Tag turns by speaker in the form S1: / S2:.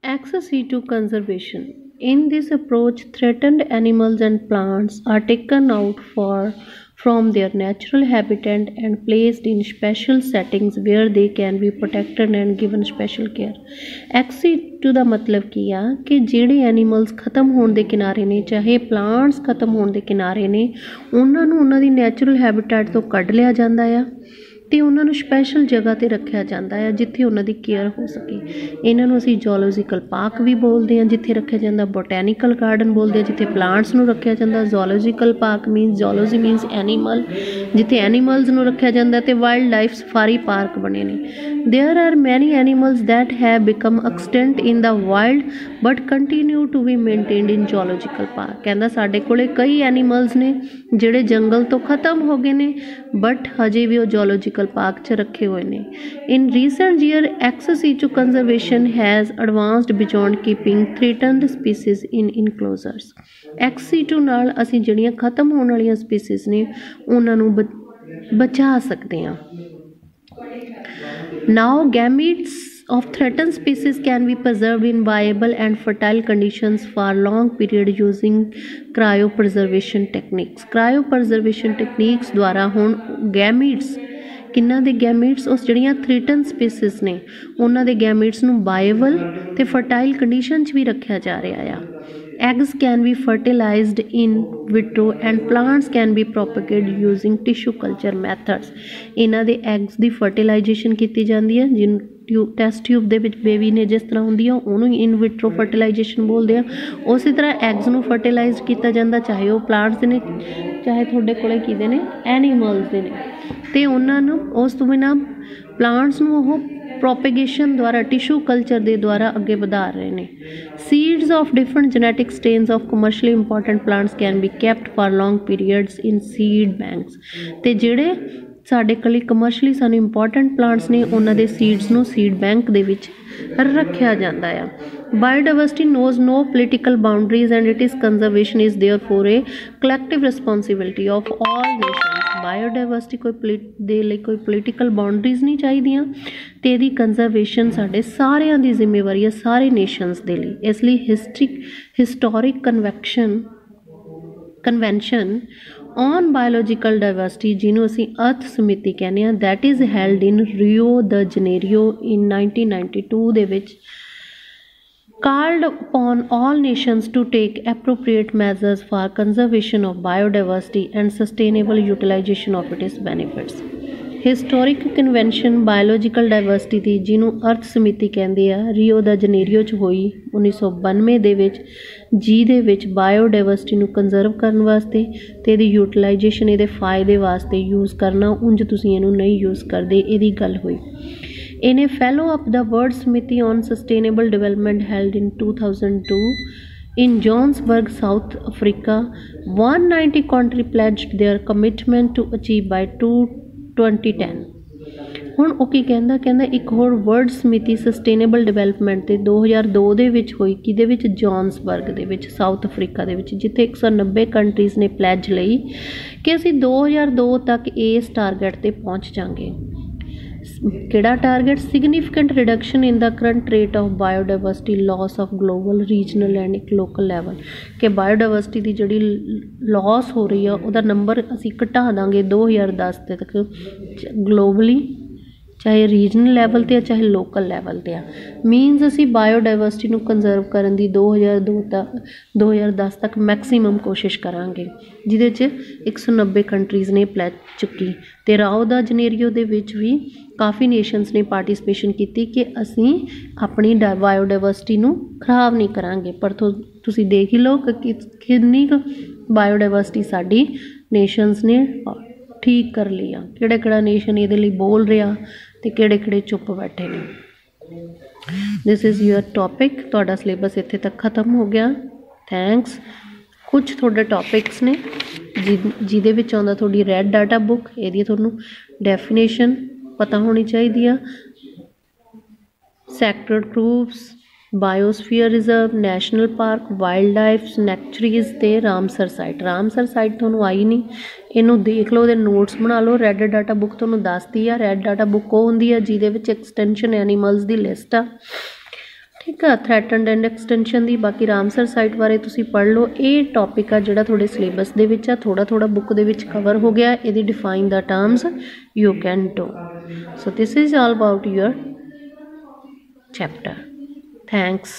S1: Access to conservation. In this approach, threatened animals and plants are taken out from their natural habitat and placed in special settings where they can be protected and given special care. Access to ਦਾ ਮਤਲਬ ਕੀ ਆ ਕਿ ਜਿਹੜੇ animals ਖਤਮ ਹੋਣ ਦੇ ਕਿਨਾਰੇ ਨੇ, ਚਾਹੇ ਪਲਾਂਟਸ ਖਤਮ ਹੋਣ ਦੇ ਕਿਨਾਰੇ ਨੇ, ਉਹਨਾਂ ਨੂੰ ਉਹਨਾਂ ਦੀ ਨੈਚੁਰਲ ਹੈਬਿਟੈਟ ਤੋਂ ਕੱਢ ਲਿਆ ਜਾਂਦਾ ਆ ਤੇ ਉਹਨਾਂ ਨੂੰ ਸਪੈਸ਼ਲ ਜਗ੍ਹਾ 'ਤੇ ਰੱਖਿਆ ਜਾਂਦਾ ਹੈ ਜਿੱਥੇ ਉਹਨਾਂ ਦੀ ਕੇਅਰ ਹੋ ਸਕੇ। ਇਹਨਾਂ ਨੂੰ ਅਸੀਂ ਜੂਲੋਜੀਕਲ ਪਾਰਕ ਵੀ ਬੋਲਦੇ ਹਾਂ, ਜਿੱਥੇ ਰੱਖਿਆ ਜਾਂਦਾ, ਬੋਟੈਨੀਕਲ ਗਾਰਡਨ ਬੋਲਦੇ ਹਾਂ ਜਿੱਥੇ ਪਲਾਂਟਸ ਨੂੰ ਰੱਖਿਆ ਜਾਂਦਾ, zoological park means zoology means animal, ਜਿੱਥੇ ਐਨੀਮਲਸ ਨੂੰ ਰੱਖਿਆ ਜਾਂਦਾ, ਅਤੇ ਵਾਈਲਡ ਲਾਈਫ ਸਫਾਰੀ ਪਾਰਕ ਬਣੇ ਨੇ। There are many animals that have become extant in the wild but continue to be maintained in zoological park. ਕਹਿੰਦਾ ਸਾਡੇ ਕੋਲ ਕਈ ਐਨੀਮਲਸ ਨੇ ਜਿਹੜੇ ਜੰਗਲ ਤੋਂ ਖਤਮ ਹੋ ਗਏ ਨੇ ਬਟ ਹਜੇ ਵੀ ਉਹ ਜੂਲੋਜੀਕਲ ਪਾਰਕ 'ਚ ਰੱਖੇ ਹੋਏ ਨੇ। In recent year access to conservation has advanced beyond keeping threatened species in enclosures. Ex situ ਨਾਲ ਅਸੀਂ ਜਿਹੜੀਆਂ ਖਤਮ ਹੋਣ ਵਾਲੀਆਂ ਸਪੀਸੀਜ਼ ਨੇ ਉਹਨਾਂ ਨੂੰ ਬਚਾ ਸਕਦੇ ਹਾਂ। Now, gametes of threatened species can be preserved in viable and fertile conditions for long period using cryopreservation techniques. Cryopreservation techniques द्वारा ਹੁਣ gametes ਕਿੰਨਾ ਦੇ ਗੈਮੀਟਸ, ਉਸ ਜਿਹੜੀਆਂ ਥ੍ਰੈਟਨ ਸਪੀਸੀਜ਼ ਨੇ ਉਹਨਾਂ ਦੇ ਗੈਮੀਟਸ ਨੂੰ ਵਾਇਬਲ ਅਤੇ ਫਰਟਾਈਲ ਕੰਡੀਸ਼ਨ 'ਚ ਵੀ ਰੱਖਿਆ ਜਾ ਰਿਹਾ ਆ। Eggs can be fertilised in vitro and plants can be propagate using tissue culture methods. ਇਹਨਾਂ ਦੇ ਐਗਸ ਦੀ ਫਰਟੀਲਾਈਜੇਸ਼ਨ ਕੀਤੀ ਜਾਂਦੀ ਹੈ, ਜਿਹਨੂੰ ਟੈਸਟ ਟਿਊਬ ਦੇ ਵਿੱਚ ਬੇਬੀ ਨੇ ਜਿਸ ਤਰ੍ਹਾਂ ਹੁੰਦੀ ਆ ਉਹਨੂੰ ਇਨ ਵਿਟਰੋ ਫਰਟੀਲਾਈਜੇਸ਼ਨ ਬੋਲਦੇ ਆ। ਉਸੇ ਤਰ੍ਹਾਂ ਐਗਸ ਨੂੰ ਫਰਟੀਲਾਈਜ਼ ਕੀਤਾ ਜਾਂਦਾ, ਚਾਹੇ ਉਹ ਪਲਾਂਟਸ ਦੇ ਨੇ ਚਾਹੇ ਤੁਹਾਡੇ ਕੋਲ ਕਿਹਦੇ ਨੇ, ਐਨੀਮਲਸ ਦੇ ਨੇ। ਅਤੇ ਉਹਨਾਂ ਨੂੰ ਉਸ ਤੋਂ ਬਿਨਾਂ ਪਲਾਂਟਸ ਨੂੰ ਉਹ ਪ੍ਰੋਪੇਗੇਸ਼ਨ ਦੁਆਰਾ ਟਿਸ਼ੂ ਕਲਚਰ ਦੇ ਦੁਆਰਾ ਅੱਗੇ ਵਧਾ ਰਹੇ ਨੇ। Seeds of different genetic strains of commercially important plants can be kept for long periods in seed banks. ਅਤੇ ਜਿਹੜੇ ਸਾਡੇ ਕੋਲ ਕਮਰਸ਼ਲੀ ਸਾਨੂੰ ਇੰਪੋਰਟੈਂਟ ਪਲਾਂਟਸ ਨੇ ਉਹਨਾਂ ਦੇ ਸੀਡਸ ਨੂੰ ਸੀਡ ਬੈਂਕ ਦੇ ਵਿੱਚ ਰੱਖਿਆ ਜਾਂਦਾ ਆ। Biodiversity knows no political boundaries and it is conservation is therefore a collective responsibility of all nations. Biodiversity ਦੇ ਲਈ ਕੋਈ ਪੋਲੀਟੀਕਲ ਬਾਊਂਡਰੀਜ਼ ਨਹੀਂ ਚਾਹੀਦੀਆਂ ਅਤੇ ਇਹਦੀ ਕੰਜ਼ਰਵੇਸ਼ਨ ਸਾਡੇ ਸਾਰਿਆਂ ਦੀ ਜ਼ਿੰਮੇਵਾਰੀ ਹੈ, ਸਾਰੇ ਨੇਸ਼ਨਸ ਦੇ ਲਈ। ਇਸ ਲਈ historic convention on biological diversity, ਜਿਹਨੂੰ ਅਸੀਂ ਅਰਥ ਸਮਿਤੀ ਕਹਿੰਦੇ ਹਾਂ, that is held in Rio de Janeiro in 1992 ਦੇ ਵਿੱਚ called upon all nations to take appropriate measures for conservation of biodiversity and sustainable utilization of its benefits. Historic convention biological diversity ਦੀ, ਜਿਹਨੂੰ ਅਰਥ Summit ਕਹਿੰਦੇ ਆ, Rio ਦਾ Janeiro 'ਚ ਹੋਈ 1992 ਦੇ ਵਿੱਚ, ਜਿਹਦੇ ਵਿੱਚ ਬਾਇਓਡਾਇਵਰਸਿਟੀ ਨੂੰ ਕੰਜ਼ਰਵ ਕਰਨ ਵਾਸਤੇ ਅਤੇ ਇਹਦੀ ਯੂਟੀਲਾਈਜੇਸ਼ਨ, ਇਹਦੇ ਫਾਇਦੇ ਵਾਸਤੇ ਯੂਜ਼ ਕਰਨਾ, ਉਂਝ ਤੁਸੀਂ ਇਹਨੂੰ ਨਹੀਂ ਯੂਜ਼ ਕਰਦੇ, ਇਹਦੀ ਗੱਲ ਹੋਈ। In a fellow-up the World Committee on Sustainable Development held in 2002 in Johannesburg, South Africa, 190 countries pledged their commitment to achieve by 2010। ਹੁਣ ਉਹ ਕੀ ਕਹਿੰਦਾ ਇੱਕ ਹੋਰ ਵਰਲਡ ਸਮਿਤੀ ਸਸਟੇਨੇਬਲ ਡਿਵੈਲਪਮੈਂਟ 'ਤੇ 2002 ਦੇ ਵਿੱਚ ਹੋਈ, ਕਿਹਦੇ ਵਿੱਚ, ਜੋਹਾਨਸਬਰਗ ਦੇ ਵਿੱਚ, ਸਾਊਥ ਅਫਰੀਕਾ ਦੇ ਵਿੱਚ, ਜਿੱਥੇ 190 ਕੰਟਰੀਜ਼ ਨੇ ਪਲੈਜ ਲਈ ਕਿ ਅਸੀਂ 2002 ਤੱਕ ਇਸ ਟਾਰਗੇਟ 'ਤੇ ਪਹੁੰਚ ਜਾਵਾਂਗੇ। ਕਿਹੜਾ target? Significant reduction in the current rate of biodiversity loss of global, regional and ਇੱਕ ਲੋਕਲ ਲੈਵਲ, ਕਿ ਬਾਇਓਡਾਇਵਰਸਿਟੀ ਦੀ ਜਿਹੜੀ ਲਾਸ ਹੋ ਰਹੀ ਆ ਉਹਦਾ ਨੰਬਰ ਅਸੀਂ ਘਟਾ ਦਾਂਗੇ 2010 ਤੱਕ, ਗਲੋਬਲੀ, ਚਾਹੇ ਰੀਜਨਲ ਲੈਵਲ 'ਤੇ ਆ ਚਾਹੇ ਲੋਕਲ ਲੈਵਲ 'ਤੇ ਆ। ਮੀਨਸ ਅਸੀਂ ਬਾਇਓਡਾਇਵਰਸਿਟੀ ਨੂੰ ਕੰਜ਼ਰਵ ਕਰਨ ਦੀ 2010 ਤੱਕ ਮੈਕਸੀਮਮ ਕੋਸ਼ਿਸ਼ ਕਰਾਂਗੇ, ਜਿਹਦੇ 'ਚ 190 ਕੰਟਰੀਜ਼ ਨੇ ਪਲੈਜ ਚੁੱਕੀ। ਅਤੇ ਰਾਓ ਦਾ ਜਨੇਰੀਓ ਦੇ ਵਿੱਚ ਵੀ ਕਾਫੀ ਨੇਸ਼ਨਸ ਨੇ ਪਾਰਟੀਸਪੇਸ਼ਨ ਕੀਤੀ ਕਿ ਅਸੀਂ ਆਪਣੀ ਬਾਇਓਡਾਇਵਰਸਿਟੀ ਨੂੰ ਖਰਾਬ ਨਹੀਂ ਕਰਾਂਗੇ। ਪਰ ਤੁਸੀਂ ਦੇਖ ਹੀ ਲਓ ਕਿ ਕਿੰਨੀ ਕੁ ਬਾਇਓਡਾਇਵਰਸਿਟੀ ਸਾਡੀ ਨੇਸ਼ਨਸ ਨੇ ਠੀਕ ਕਰ ਲਈ ਆ, ਕਿਹੜਾ ਨੇਸ਼ਨ ਇਹਦੇ ਲਈ ਬੋਲ ਰਿਹਾ ਅਤੇ ਕਿਹੜੇ ਚੁੱਪ ਬੈਠੇ ਨੇ। This is your topic. ਤੁਹਾਡਾ ਸਿਲੇਬਸ ਇੱਥੇ ਤੱਕ ਖ਼ਤਮ ਹੋ ਗਿਆ। ਥੈਂਕਸ। ਕੁਛ ਤੁਹਾਡੇ ਟੋਪਿਕਸ ਨੇ ਜਿਹਦੇ ਵਿੱਚ ਆਉਂਦਾ ਤੁਹਾਡੀ ਰੈਡ ਡਾਟਾ ਬੁੱਕ, ਇਹਦੀ ਤੁਹਾਨੂੰ ਡੈਫੀਨੇਸ਼ਨ ਪਤਾ ਹੋਣੀ ਚਾਹੀਦੀ ਆ। Sector groups, biosphere reserve, national park, wild life sanctuaries ਤੇ ਰਾਮਸਰ ਸਾਈਟ। ਰਾਮਸਰ ਸਾਈਟ ਤੁਹਾਨੂੰ ਆਈ ਨਹੀਂ, ਇਹਨੂੰ ਦੇਖ ਲਓ, ਇਹਦੇ ਨੋਟਸ ਬਣਾ ਲਓ। ਰੈੱਡ ਡਾਟਾ ਬੁੱਕ ਤੁਹਾਨੂੰ ਦੱਸਦੀ ਆ। ਰੈੱਡ ਡਾਟਾ ਬੁੱਕ ਉਹ ਹੁੰਦੀ ਆ ਜਿਹਦੇ ਵਿੱਚ ਐਕਸਟੈਂਸ਼ਨ ਐਨੀਮਲਸ ਦੀ ਲਿਸਟ ਆ, ਠੀਕ ਆ, ਥ੍ਰੈਟਨਡ ਐਂਡ ਐਕਸਟੈਂਸ਼ਨ ਦੀ। ਬਾਕੀ ਰਾਮਸਰ ਸਾਈਟ ਬਾਰੇ ਤੁਸੀਂ ਪੜ੍ਹ ਲਓ। ਇਹ ਟੌਪਿਕ ਆ ਜਿਹੜਾ ਤੁਹਾਡੇ ਸਿਲੇਬਸ ਦੇ ਵਿੱਚ ਆ, ਥੋੜ੍ਹਾ ਥੋੜ੍ਹਾ ਬੁੱਕ ਦੇ ਵਿੱਚ ਕਵਰ ਹੋ ਗਿਆ। ਇਹਦੀ define the terms you can do. So this is all about your chapter. Thanks.